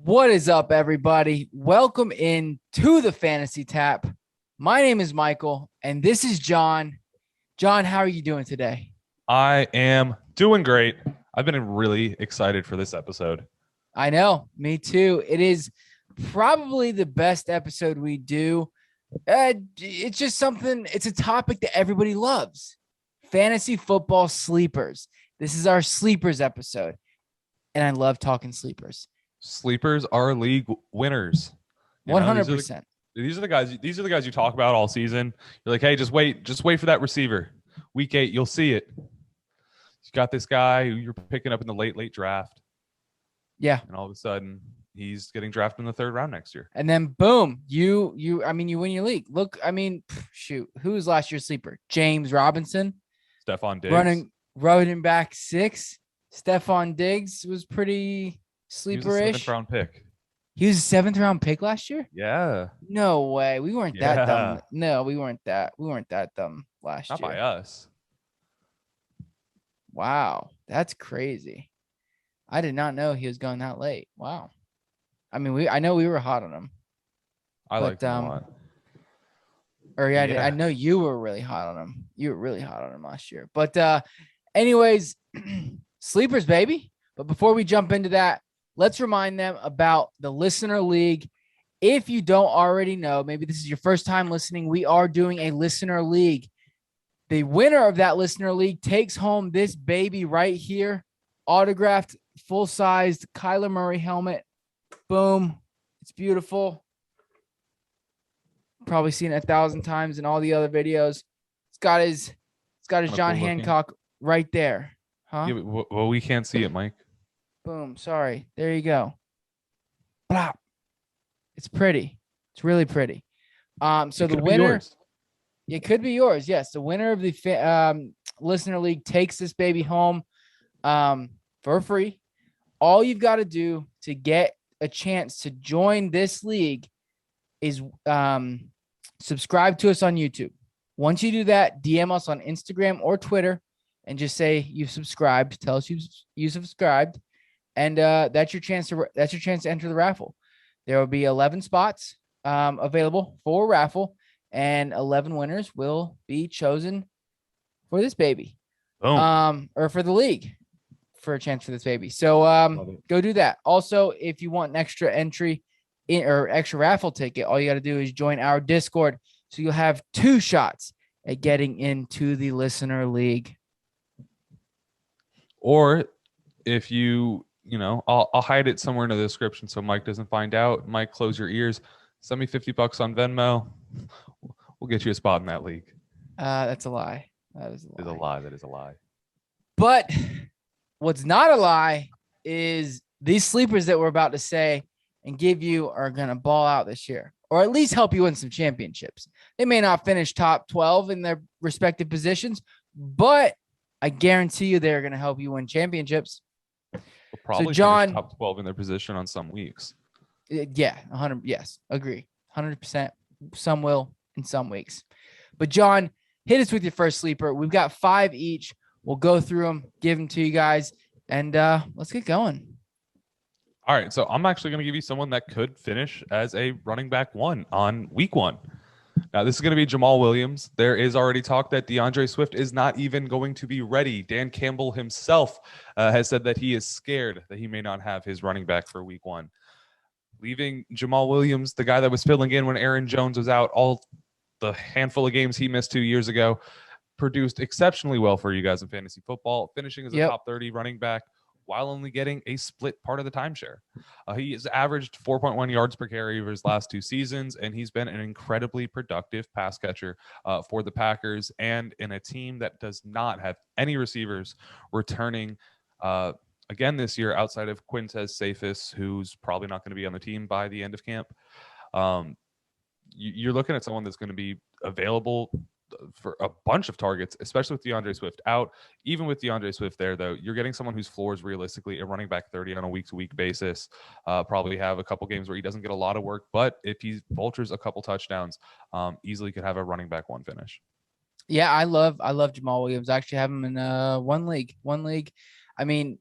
What is up, everybody? Welcome in to the Fantasy Tap. My name is Michael, and this is John. John, how are you doing today? I am doing great. I've been really excited for this episode. I know, me too. It is probably the best episode we do. It's just something, it's a topic that everybody loves. Fantasy football sleepers. This is our sleepers episode, and I love talking sleepers. Sleepers are league winners. 100%. These are the guys. These are the guys you talk about all season. You're like, hey, just wait for that receiver. Week 8, you'll see it. You got this guy who you're picking up in the late draft. Yeah. And all of a sudden, he's getting drafted in the 3rd round next year. And then boom, you win your league. Look, shoot, who was last year's sleeper? James Robinson. Stephon Diggs. Running back 6. Stephon Diggs was pretty sleeper-ish. 7th round pick. He was a 7th round pick last year? Yeah. No way. We weren't that dumb. No, we weren't that dumb last year. Not by us. Wow. That's crazy. I did not know he was going that late. Wow. I know we were hot on him. I liked him a lot. I know you were really hot on him. You were really hot on him last year. But anyways, sleepers, baby. But before we jump into that, let's remind them about the Listener League. If you don't already know, maybe this is your first time listening, we are doing a Listener League. The winner of that Listener League takes home this baby right here, autographed, full-sized Kyler Murray helmet. Boom. It's beautiful. Probably seen it 1,000 times in all the other videos. It's got his John Hancock right there. Huh? Yeah, well, we can't see it, Mike. Boom. Sorry. There you go. Blop. It's pretty. It's really pretty. So the winner, it could be yours. Yes. The winner of the Listener League takes this baby home for free. All you've got to do to get a chance to join this league is subscribe to us on YouTube. Once you do that, DM us on Instagram or Twitter and just say you've subscribed. Tell us you subscribed. And that's your chance to enter the raffle. There will be 11 spots available for a raffle, and 11 winners will be chosen for this baby. Boom. Or for the league for a chance for this baby. So go do that. Also, if you want an extra entry or extra raffle ticket, all you got to do is join our Discord. So you'll have 2 shots at getting into the Listener League. Or if I'll hide it somewhere in the description so Mike doesn't find out. Mike, close your ears. Send me $50 on Venmo. We'll get you a spot in that league. That's a lie. That is a lie. That is a lie. But what's not a lie is these sleepers that we're about to say and give you are going to ball out this year, or at least help you win some championships. They may not finish top 12 in their respective positions, but I guarantee you they're going to help you win championships. We'll probably John, finish top 12 in their position on some weeks. Yeah, 100. Yes, agree. 100%. Some will in some weeks. But John, hit us with your first sleeper. We've got 5 each. We'll go through them, give them to you guys, and let's get going. All right, so I'm actually going to give you someone that could finish as a running back 1 on week 1. Now, this is going to be Jamaal Williams. There is already talk that DeAndre Swift is not even going to be ready. Dan Campbell himself has said that he is scared that he may not have his running back for week 1. Leaving Jamaal Williams, the guy that was filling in when Aaron Jones was out, all the handful of games he missed 2 years ago, produced exceptionally well for you guys in fantasy football, finishing as a top 30 running back while only getting a split part of the timeshare. He has averaged 4.1 yards per carry over his last 2 seasons, and he's been an incredibly productive pass catcher for the Packers and in a team that does not have any receivers returning again this year outside of Quintez Cephus, who's probably not going to be on the team by the end of camp. You're looking at someone that's going to be available for a bunch of targets, especially with DeAndre Swift out. Even with DeAndre Swift there, though, you're getting someone whose floor is realistically a running back 30 on a week-to-week basis. Probably have a couple games where he doesn't get a lot of work, but if he vultures a couple touchdowns, easily could have a running back 1 finish. Yeah, I love Jamaal Williams. I actually have him in one league. I mean,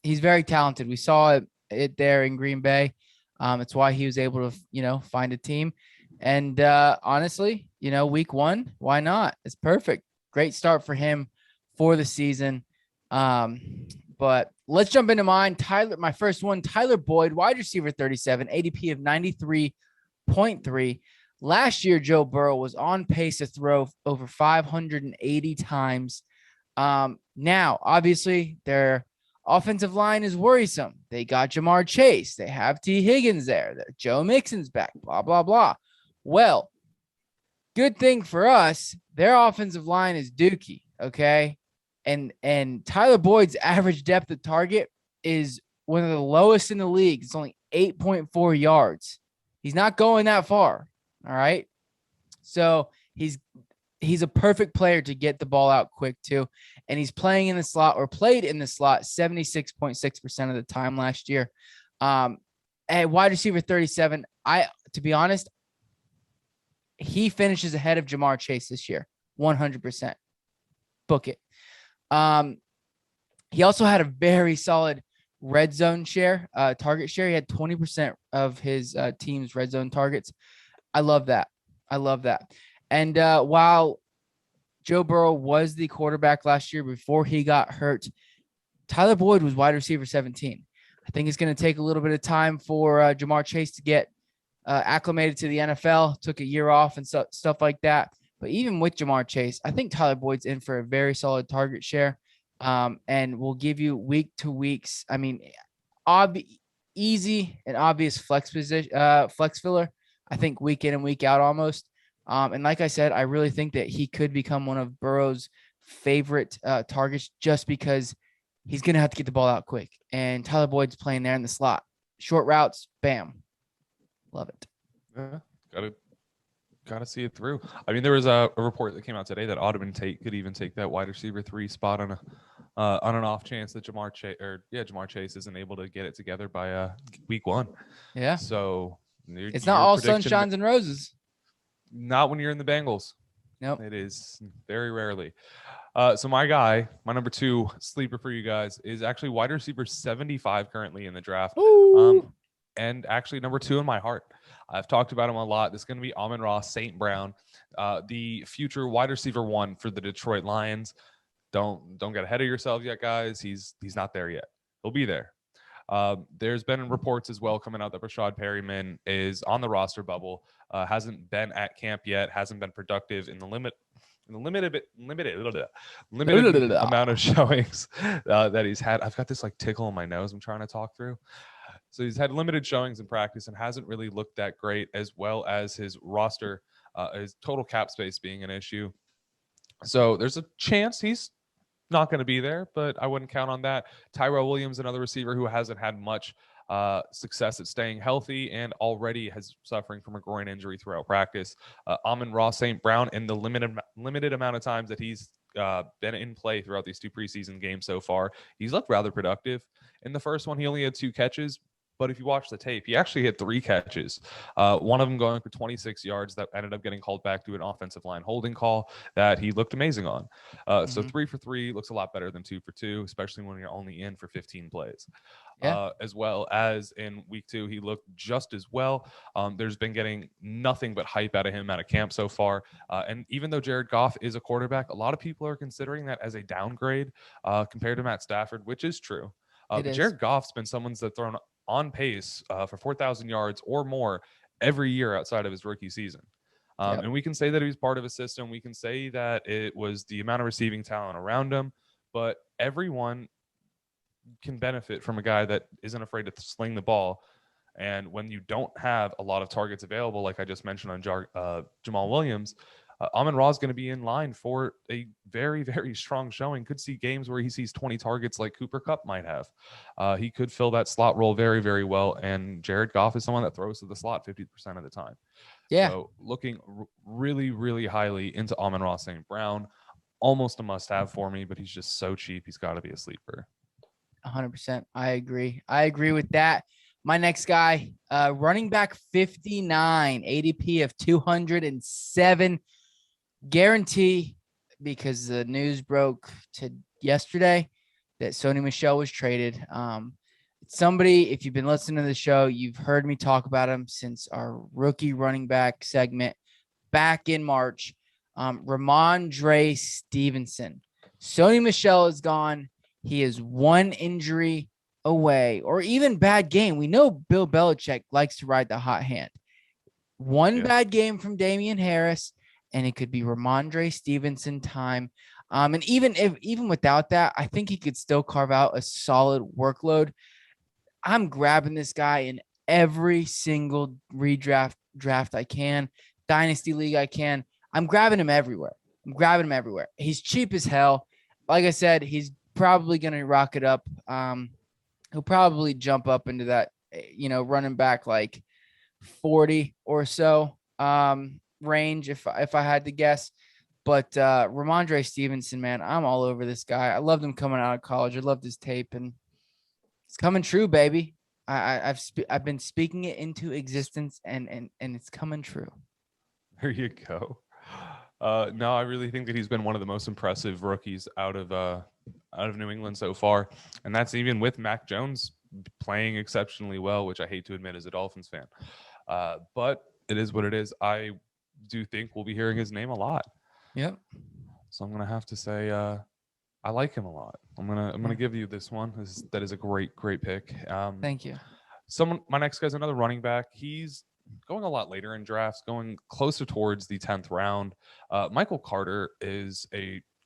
he's very talented. We saw it there in Green Bay. It's why he was able to, find a team. And honestly, week 1, why not? It's perfect. Great start for him for the season. But let's jump into mine. My first one, Tyler Boyd, wide receiver 37, ADP of 93.3. Last year, Joe Burrow was on pace to throw over 580 times. Now, obviously, their offensive line is worrisome. They got Jamar Chase. They have T. Higgins there. Joe Mixon's back, blah, blah, blah. Well, good thing for us, their offensive line is dookie, okay? And Tyler Boyd's average depth of target is one of the lowest in the league. It's only 8.4 yards. He's not going that far, all right? So he's a perfect player to get the ball out quick too. And he's playing in the slot or played in the slot 76.6% of the time last year. At wide receiver 37, to be honest, he finishes ahead of Jamar Chase this year, 100%. Book it. He also had a very solid red zone share, target share. He had 20% of his team's red zone targets. I love that. And while Joe Burrow was the quarterback last year before he got hurt, Tyler Boyd was wide receiver 17. I think it's going to take a little bit of time for Jamar Chase to get acclimated to the NFL. Took a year off and stuff like that. But even with Jamar Chase, I think Tyler Boyd's in for a very solid target share, and will give you week to weeks. I mean, easy and obvious flex filler. I think week in and week out almost. And like I said, I really think that he could become one of Burrow's favorite targets just because he's going to have to get the ball out quick. And Tyler Boyd's playing there in the slot. Short routes, bam. Love it. Yeah, gotta see it through. I mean, there was a report that came out today that Audubon Tate could even take that wide receiver 3 spot on an off chance that Jamar Chase isn't able to get it together by week 1. Yeah. So it's not all sunshines and roses. Not when you're in the Bengals. Nope. It is very rarely. So my number 2 sleeper for you guys is actually wide receiver 75 currently in the draft. And actually number 2 in my heart. I've talked about him a lot. This is going to be Amon-Ra St. Brown, the future wide receiver 1 for the Detroit Lions. Don't get ahead of yourselves yet, guys. He's not there yet. He'll be there. There's been reports as well coming out that Rashad Perryman is on the roster bubble, hasn't been at camp yet, hasn't been productive in the limited amount of showings that he's had. I've got this like tickle in my nose I'm trying to talk through. So he's had limited showings in practice and hasn't really looked that great, as well as his roster, his total cap space being an issue. So there's a chance he's not going to be there, but I wouldn't count on that. Tyrell Williams, another receiver who hasn't had much success at staying healthy and already has suffering from a groin injury throughout practice. Amon-Ra St. Brown, in the limited amount of times that he's been in play throughout these 2 preseason games so far, he's looked rather productive. In the first one, he only had 2 catches. But if you watch the tape, he actually had 3 catches, one of them going for 26 yards that ended up getting called back to an offensive line holding call that he looked amazing on. So 3 for 3 looks a lot better than 2 for 2, especially when you're only in for 15 plays. Yeah. As well as in week 2, he looked just as well. There's been getting nothing but hype out of him out of camp so far. And even though Jared Goff is a quarterback, a lot of people are considering that as a downgrade compared to Matt Stafford, which is true. Jared Goff's been someone that's thrown on pace for 4,000 yards or more every year outside of his rookie season. And we can say that he was part of a system. We can say that it was the amount of receiving talent around him, but everyone can benefit from a guy that isn't afraid to sling the ball. And when you don't have a lot of targets available, like I just mentioned on Jamaal Williams, Amon-Ra is going to be in line for a very, very strong showing. Could see games where he sees 20 targets like Cooper Kupp might have. He could fill that slot role very, very well. And Jared Goff is someone that throws to the slot 50% of the time. Yeah. So looking really, really highly into Amon-Ra St. Brown. Almost a must-have for me, but he's just so cheap. He's got to be a sleeper. 100%. I agree with that. My next guy, running back 59, ADP of 207. Guarantee, because the news broke yesterday that Sony Michel was traded. It's somebody, if you've been listening to the show, you've heard me talk about him since our rookie running back segment back in March. Rhamondre Stevenson. Sony Michel is gone. He is one injury away, or even bad game. We know Bill Belichick likes to ride the hot hand. One bad game from Damian Harris, and it could be Rhamondre Stevenson time. And even without that, I think he could still carve out a solid workload. I'm grabbing this guy in every single draft I can, dynasty league I can. I'm grabbing him everywhere. He's cheap as hell. Like I said, he's probably going to rock it up. He'll probably jump up into that, running back like 40 or so range if I had to guess. But Rhamondre Stevenson, man, I'm all over this guy. I loved him coming out of college. I loved his tape, and it's coming true, baby. I've been speaking it into existence, and it's coming true. There you go. No, I really think that he's been one of the most impressive rookies out of New England so far, and that's even with Mac Jones playing exceptionally well, which I hate to admit as a Dolphins fan. But it is what it is. I do think we'll be hearing his name a lot. Yep. So I'm gonna have to say I like him a lot. I'm gonna give you this one. That is a great pick. Thank you. My next guy's another running back. He's going a lot later in drafts, going closer towards the 10th round. Michael Carter is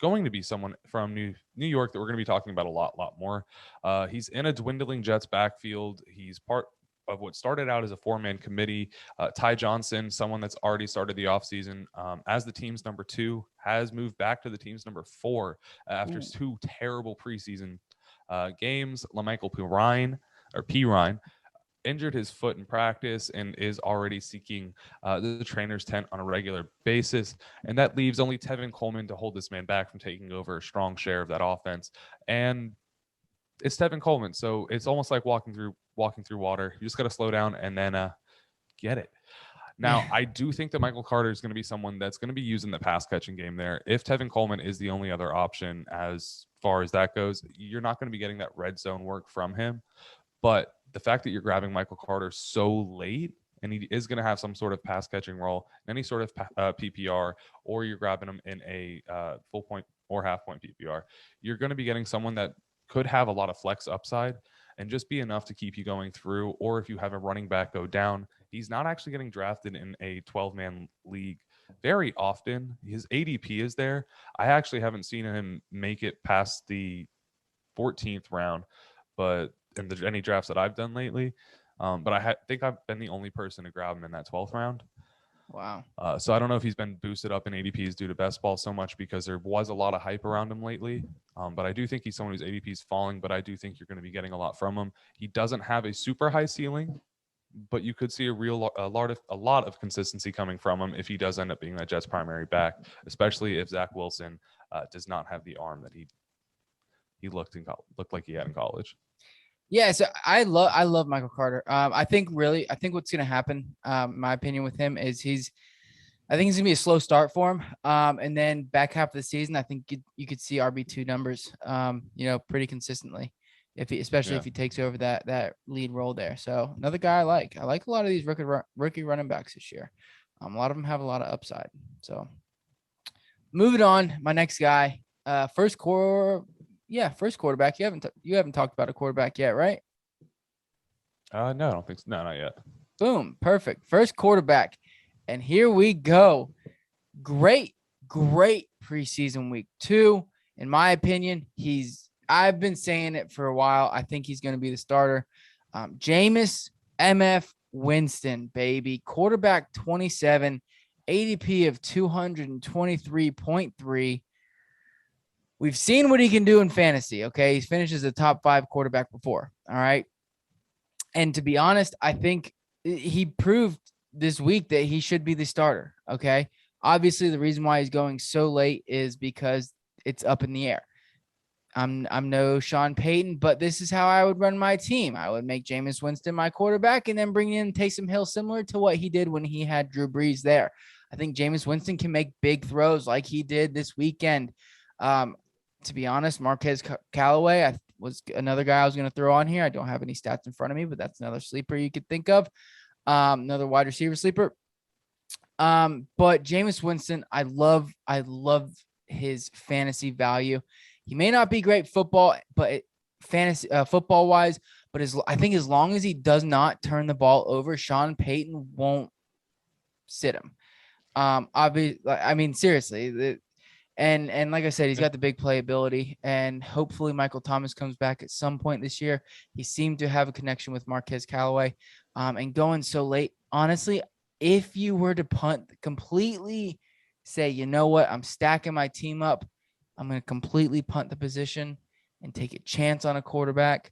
going to be someone from New York that we're going to be talking about a lot more. He's in a dwindling Jets backfield. He's part of what started out as a 4-man committee. Ty Johnson, someone that's already started the offseason as the team's number 2, has moved back to the team's number 4 after 2 terrible preseason games. LaMichael Pirine injured his foot in practice and is already seeking the trainer's tent on a regular basis. And that leaves only Tevin Coleman to hold this man back from taking over a strong share of that offense. And it's Tevin Coleman. So it's almost like walking through water. You just got to slow down and then get it. Now, I do think that Michael Carter is going to be someone that's going to be using the pass catching game there. If Tevin Coleman is the only other option as far as that goes, you're not going to be getting that red zone work from him. But the fact that you're grabbing Michael Carter so late, and he is going to have some sort of pass catching role, any sort of PPR, or you're grabbing him in a full point or half point PPR, you're going to be getting someone that could have a lot of flex upside and just be enough to keep you going through. Or if you have a running back go down, he's not actually getting drafted in a 12-man league very often. His ADP is there. I actually haven't seen him make it past the 14th round, but in any drafts that I've done lately. But I think I've been the only person to grab him in that 12th round. Wow. So I don't know if he's been boosted up in ADPs due to best ball so much because there was a lot of hype around him lately. But I do think he's someone whose ADP is falling, but I do think you're going to be getting a lot from him. He doesn't have a super high ceiling, but you could see a lot of consistency coming from him if he does end up being that Jets primary back, especially if Zach Wilson does not have the arm that he looked like he had in college. Yeah, so I love Michael Carter. I think what's going to happen, my opinion with him is I think it's going to be a slow start for him. And then back half of the season, I think you could see RB2 numbers, pretty consistently, if he takes over that lead role there. So another guy I like a lot of these rookie running backs this year. A lot of them have a lot of upside. So moving on, my next guy, first quarterback. You haven't talked about a quarterback yet, right? No, I don't think so. No, not yet. Boom. Perfect. First quarterback. And here we go. Great preseason week 2. In my opinion, I've been saying it for a while. I think he's going to be the starter. Jameis MF Winston, baby. Quarterback 27, ADP of 223.3. We've seen what he can do in fantasy, okay? He's finished as a top 5 quarterback before, all right? And to be honest, I think he proved this week that he should be the starter, okay? Obviously, the reason why he's going so late is because it's up in the air. I'm no Sean Payton, but this is how I would run my team. I would make Jameis Winston my quarterback and then bring in Taysom Hill, similar to what he did when he had Drew Brees there. I think Jameis Winston can make big throws like he did this weekend. To be honest, Marquez Callaway, was another guy I was going to throw on here. I don't have any stats in front of me, but that's another sleeper you could think of. Another wide receiver sleeper. But Jameis Winston, I love his fantasy value. He may not be great football, but fantasy football wise, but I think as long as he does not turn the ball over, Sean Payton won't sit him. I mean, seriously, and like I said, he's got the big play ability, and hopefully Michael Thomas comes back at some point this year. He seemed to have a connection with Marquez Callaway, and going so late. Honestly, if you were to punt completely, say, you know what, I'm stacking my team up, I'm going to completely punt the position and take a chance on a quarterback.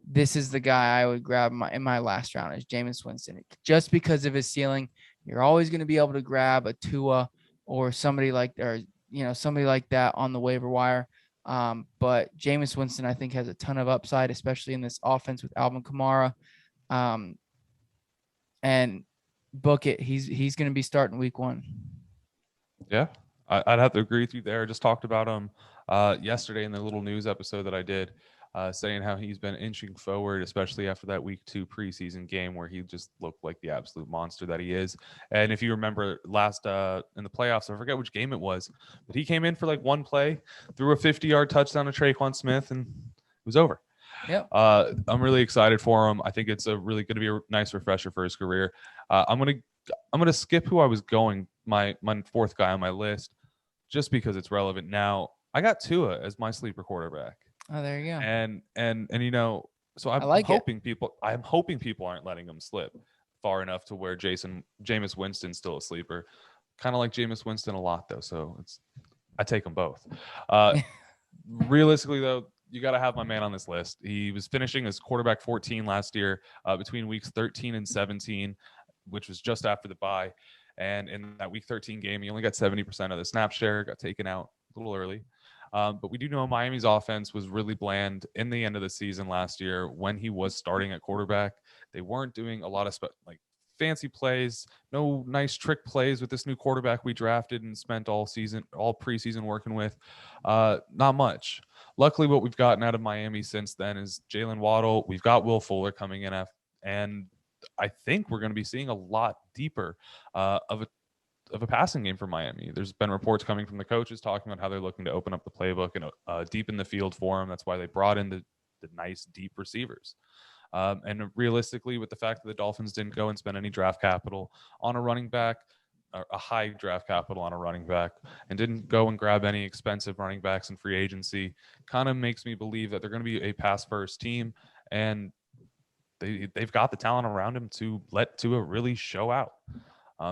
This is the guy I would grab in my last round, is Jameis Winston, just because of his ceiling. You're always going to be able to grab a Tua or somebody like that on the waiver wire. But Jameis Winston, I think, has a ton of upside, especially in this offense with Alvin Kamara. And book it. He's going to be starting week 1. Yeah, I'd have to agree with you there. I just talked about him yesterday in the little news episode that I did, saying how he's been inching forward, especially after that week 2 preseason game where he just looked like the absolute monster that he is. And if you remember last in the playoffs, I forget which game it was, but he came in for like one play, threw a 50-yard touchdown to Traquan Smith, and it was over. Yeah. I'm really excited for him. I think it's really going to be a nice refresher for his career. I'm gonna skip who I was going, my 4th guy on my list, just because it's relevant now. I got Tua as my sleeper quarterback. Oh, there you go. And so I'm hoping people aren't letting him slip far enough to where Jameis Winston's still a sleeper. Kind of like Jameis Winston a lot though, so I take them both. Realistically though, you got to have my man on this list. He was finishing as quarterback 14 last year, between weeks 13 and 17, which was just after the bye. And in that week 13 game, he only got 70% of the snap share, got taken out a little early. But we do know Miami's offense was really bland in the end of the season last year when he was starting at quarterback. They weren't doing a lot of fancy plays, no nice trick plays with this new quarterback we drafted and spent all preseason working with. Not much. Luckily, what we've gotten out of Miami since then is Jalen Waddle. We've got Will Fuller coming in, and I think we're going to be seeing a lot deeper of a passing game for Miami. There's been reports coming from the coaches talking about how they're looking to open up the playbook and deepen the field for him. That's why they brought in the nice deep receivers. And realistically, with the fact that the Dolphins didn't go and spend any draft capital on a running back, or a high draft capital on a running back, and didn't go and grab any expensive running backs in free agency, kind of makes me believe that they're going to be a pass-first team, and they've got the talent around him to let Tua really show out.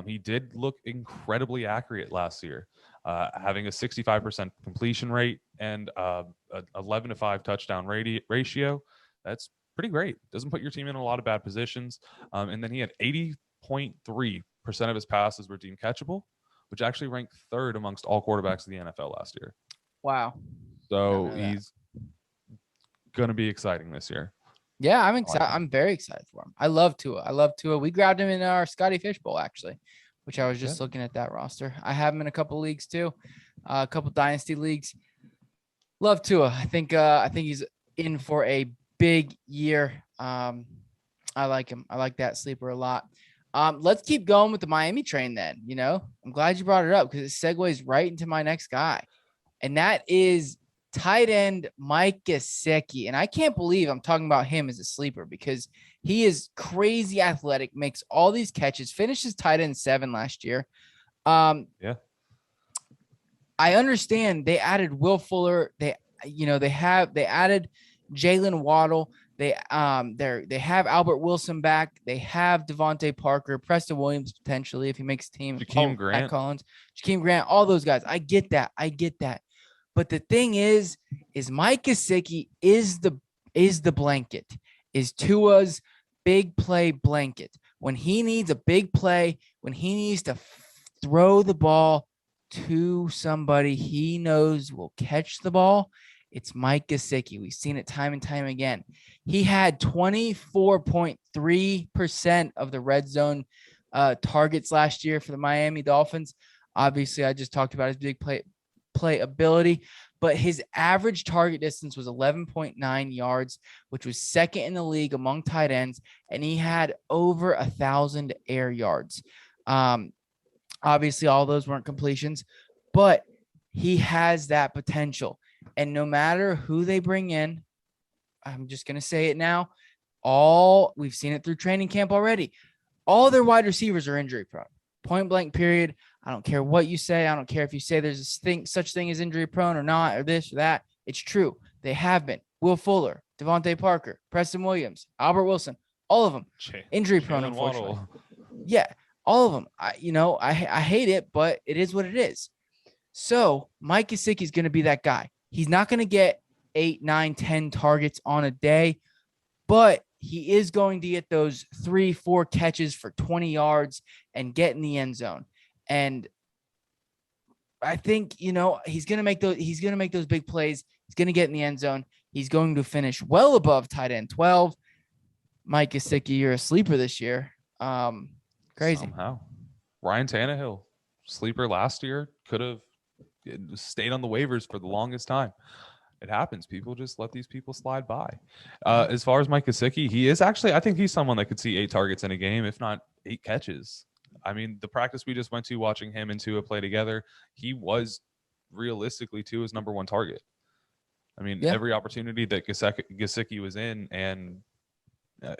He did look incredibly accurate last year, having a 65% completion rate and 11-5 touchdown ratio. That's pretty great. Doesn't put your team in a lot of bad positions. And then he had 80.3% of his passes were deemed catchable, which actually ranked 3rd amongst all quarterbacks in the NFL last year. Wow. So he's going to be exciting this year. Yeah, I'm excited. I'm very excited for him. I love Tua. We grabbed him in our Scotty Fish Bowl, actually, which I was just looking at that roster. I have him in a couple leagues too, a couple dynasty leagues. Love Tua. I think he's in for a big year. I like him. I like that sleeper a lot. Let's keep going with the Miami train then. I'm glad you brought it up because it segues right into my next guy, and that is tight end Mike Gesicki. And I can't believe I'm talking about him as a sleeper because he is crazy athletic, makes all these catches, finishes tight end 7 last year. I understand they added Will Fuller. They added Jalen Waddle. They have Albert Wilson back. They have Devontae Parker, Preston Williams potentially if he makes team. Jakeem Grant, Jakeem Grant, all those guys. I get that. But the thing is Mike Gesicki is the blanket, is Tua's big play blanket. When he needs a big play, when he needs to throw the ball to somebody he knows will catch the ball, it's Mike Gesicki. We've seen it time and time again. He had 24.3% of the red zone targets last year for the Miami Dolphins. Obviously, I just talked about his big play ability, but his average target distance was 11.9 yards, which was second in the league among tight ends, and he had over 1,000 air yards. Obviously, all those weren't completions, but he has that potential. And no matter who they bring in, I'm just going to say it now, we've seen it through training camp already. All their wide receivers are injury prone. Point blank period. I don't care what you say. I don't care if you say there's such thing as injury prone or not, or this or that. It's true. They have been. Will Fuller, Devontae Parker, Preston Williams, Albert Wilson, all of them injury prone, unfortunately. Yeah, all of them. I hate it, but it is what it is. So Mike Gesicki is going to be that guy. He's not going to get 8, 9, 10 targets on a day, but he is going to get those 3, 4 catches for 20 yards and get in the end zone. And I think, he's going to make those big plays. He's going to get in the end zone. He's going to finish well above tight end 12. Mike Gesicki, you're a sleeper this year. Crazy. Somehow. Ryan Tannehill, sleeper last year, could have stayed on the waivers for the longest time. It happens. People just let these people slide by. As far as Mike Gesicki, he is actually, I think he's someone that could see 8 targets in a game, if not 8 catches. I mean, the practice we just went to watching him and Tua play together, he was realistically Tua's number 1 target. I mean, every opportunity that Gesicki was in, and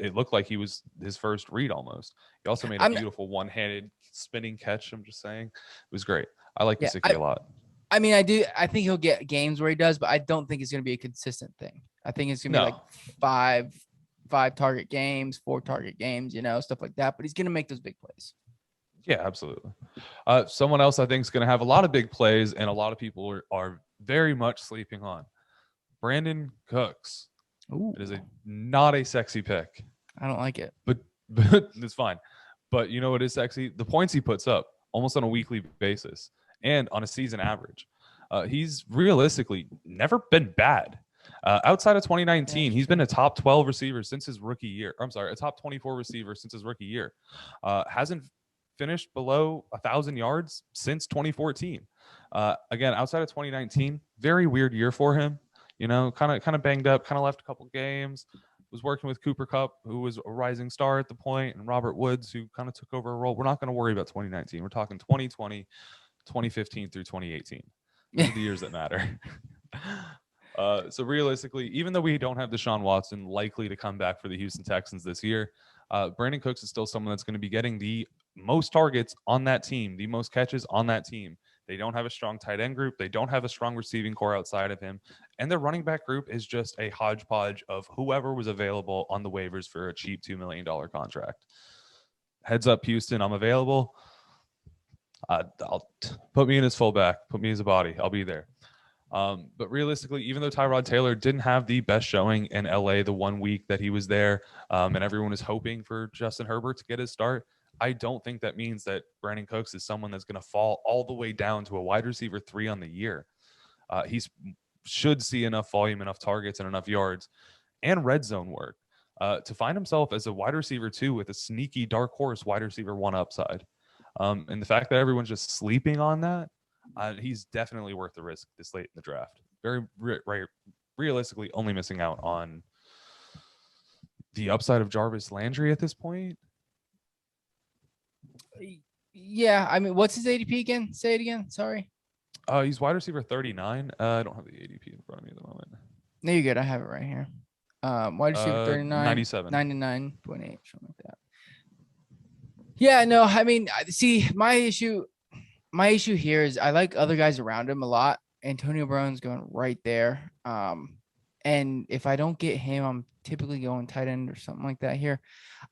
it looked like he was his first read almost. He also made a beautiful one-handed spinning catch. I'm just saying. It was great. I like Gesicki a lot. I mean, I think he'll get games where he does, but I don't think it's going to be a consistent thing. I think it's going to be like 5 target games, 4 target games, stuff like that. But he's going to make those big plays. Yeah, absolutely. Someone else I think is going to have a lot of big plays, and a lot of people are very much sleeping on. Brandin Cooks. Ooh. It is not a sexy pick. I don't like it. But it's fine. But you know what is sexy? The points he puts up almost on a weekly basis and on a season average. He's realistically never been bad. Outside of 2019, he's been a top 12 receiver since his rookie year. I'm sorry, a top 24 receiver since his rookie year. Hasn't finished below 1,000 yards since 2014. Again, outside of 2019, very weird year for him. Kind of banged up, kind of left a couple games. Was working with Cooper Kupp, who was a rising star at the point, and Robert Woods, who kind of took over a role. We're not going to worry about 2019. We're talking 2020, 2015 through 2018. Those are the years that matter. So realistically, even though we don't have Deshaun Watson likely to come back for the Houston Texans this year, Brandin Cooks is still someone that's going to be getting the most targets on that team, the most catches on that team. They don't have a strong tight end group. They don't have a strong receiving core outside of him. And their running back group is just a hodgepodge of whoever was available on the waivers for a cheap $2 million contract. Heads up, Houston, I'm available. I'll put me in as fullback, put me as a body. I'll be there. But realistically, even though Tyrod Taylor didn't have the best showing in LA the 1 week that he was there, and everyone is hoping for Justin Herbert to get his start, I don't think that means that Brandin Cooks is someone that's going to fall all the way down to a wide receiver 3 on the year. He should see enough volume, enough targets, and enough yards and red zone work to find himself as a wide receiver 2 with a sneaky dark horse wide receiver 1 upside. And the fact that everyone's just sleeping on that, he's definitely worth the risk this late in the draft. Very realistically, only missing out on the upside of Jarvis Landry at this point. Yeah, I mean, what's his ADP again? Say it again. Sorry. He's wide receiver 39. I don't have the ADP in front of me at the moment. No, you're good. I have it right here. Wide receiver 39, 97, 99.8, something like that. Yeah, no, I mean, see, my issue here is I like other guys around him a lot. Antonio Brown's going right there. And if I don't get him, I'm typically going tight end or something like that here.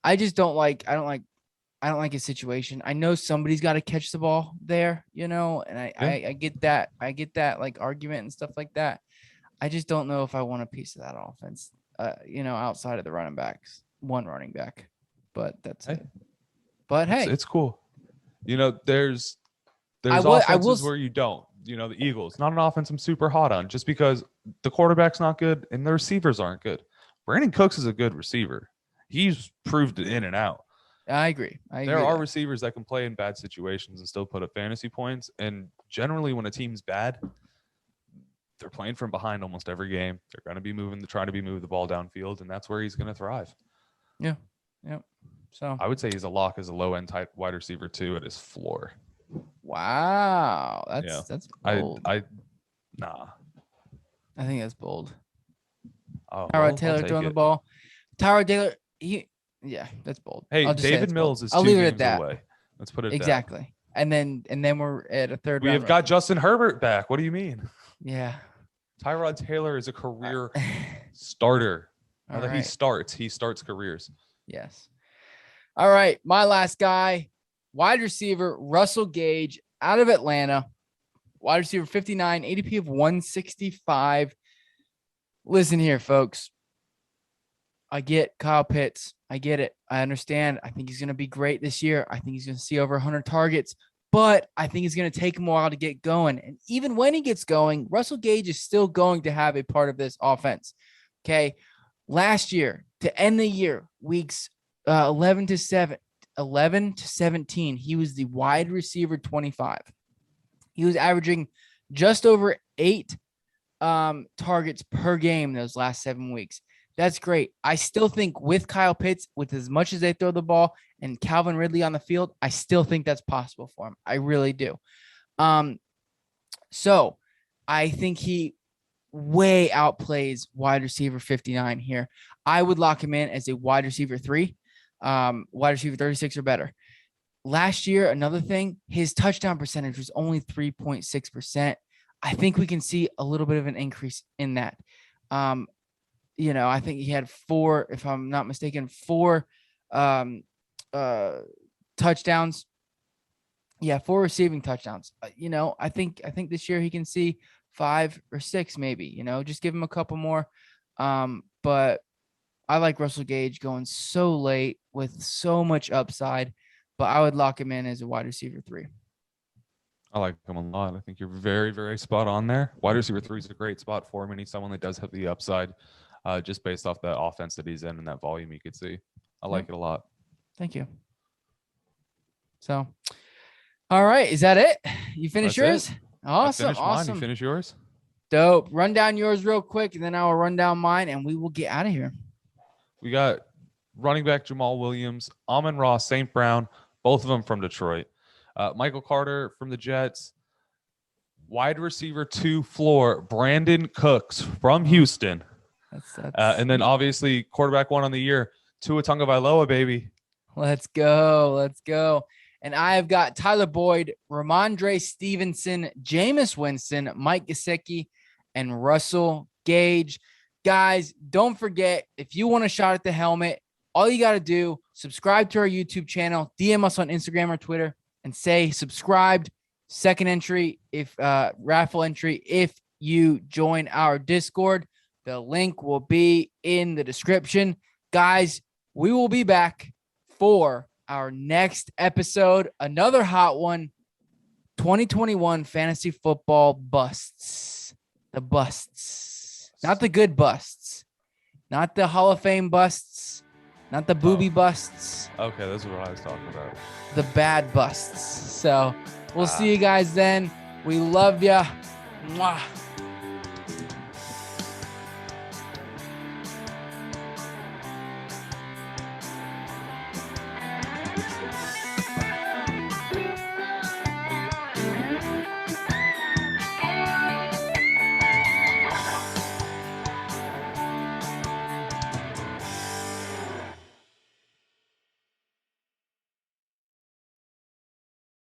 I don't like his situation. I know somebody's got to catch the ball there, and I get that. I get that like argument and stuff like that. I just don't know if I want a piece of that offense, outside of the running backs, one running back, but that's it. But hey, it's cool. There's offenses where you don't. The Eagles, not an offense I'm super hot on, just because the quarterback's not good and the receivers aren't good. Brandin Cooks is a good receiver. He's proved it in and out. I agree. There are receivers that can play in bad situations and still put up fantasy points. And generally, when a team's bad, they're playing from behind almost every game. They're going to be trying to move the ball downfield, and that's where he's going to thrive. Yeah. So I would say he's a lock as a low end type wide receiver too at his floor. Wow, that's bold. Nah. I think that's bold. Oh, Tyrod Taylor throwing the ball. Tyrod Taylor, that's bold. Hey, David Mills is I'll 2 leave it games at that. away. Let's put it exactly. And then we're at a third. We have got Justin Herbert back. What do you mean? Yeah. Tyrod Taylor is a career starter. He starts careers. Yes. All right. My last guy, wide receiver, Russell Gage out of Atlanta. Wide receiver 59, ADP of 165. Listen here, folks. I get Kyle Pitts. I get it. I understand. I think he's going to be great this year. I think he's going to see over 100 targets, but I think it's going to take him a while to get going. And even when he gets going, Russell Gage is still going to have a part of this offense. Okay. Last year, to end the year, weeks 11 to 17, he was the wide receiver 25. He was averaging just over 8 targets per game those last 7 weeks. That's great. I still think with Kyle Pitts, with as much as they throw the ball and Calvin Ridley on the field, I still think that's possible for him. I really do. So I think he way outplays wide receiver 59 here. I would lock him in as a wide receiver 3, wide receiver 36 or better. Last year, another thing, his touchdown percentage was only 3.6%. I think we can see a little bit of an increase in that. I think he had 4, if I'm not mistaken, 4 touchdowns. Yeah, 4 receiving touchdowns. I think this year he can see 5 or 6 maybe, just give him a couple more. But I like Russell Gage going so late with so much upside, but I would lock him in as a wide receiver 3. I like him a lot. I think you're very, very spot on there. Wide receiver 3 is a great spot for him, and he's someone that does have the upside just based off that offense that he's in and that volume you could see. I like it a lot. Thank you. So, all right. Is that it? You finished yours? Awesome. You finish yours? Dope. Run down yours real quick, and then I will run down mine, and we will get out of here. We got running back Jamaal Williams, Amon-Ra St. Brown, both of them from Detroit. Michael Carter from the Jets. Wide receiver 2 floor, Brandin Cooks from Houston. And then obviously quarterback 1 on the year, Tua Tagovailoa, baby. Let's go. And I have got Tyler Boyd, Rhamondre Stevenson, Jameis Winston, Mike Gesicki, and Russell Gage. Guys, don't forget, if you want a shot at the helmet, all you got to do, subscribe to our YouTube channel, DM us on Instagram or Twitter, and say subscribed. Second entry, raffle entry, if you join our Discord. The link will be in the description. Guys, we will be back for our next episode. Another hot one. 2021 fantasy football busts. The busts. Not the good busts. Not the Hall of Fame busts. Not the booby busts. Okay, that's what I was talking about. The bad busts. So we'll see you guys then. We love ya. Mwah.